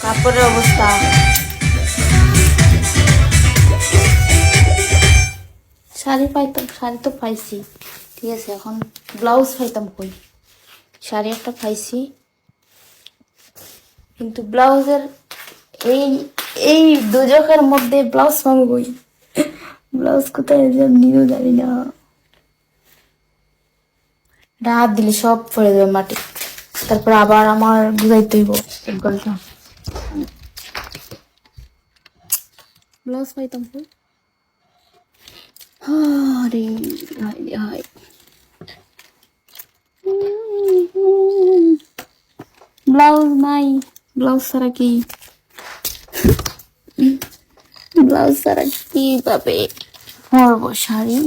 কাপড়ের অবস্থা শাড়ি পাইতাম, শাড়ি তো পাইছি, ঠিক আছে, এখন ব্লাউজ পাইতাম কই? শাড়ি একটা পাইছি, কিন্তু ব্লাউজের এই এই দুজকের মধ্যে ব্লাউজ পাবো কই? ব্লাউজ কোথায় যে নিজেও জানি না। রাত দিলে সব পড়ে যাবে মাটি, তারপর আবার আমার বুঝাইতে হইব এক ঘন্টা। ব্লাউজ পাইতাম কই? আরে হায় রে হায়, ব্লাউজ নাই। ব্লাউজ ছাড়া কি, ব্লাউজ ছাড়া কিভাবে পরবো শাড়ি?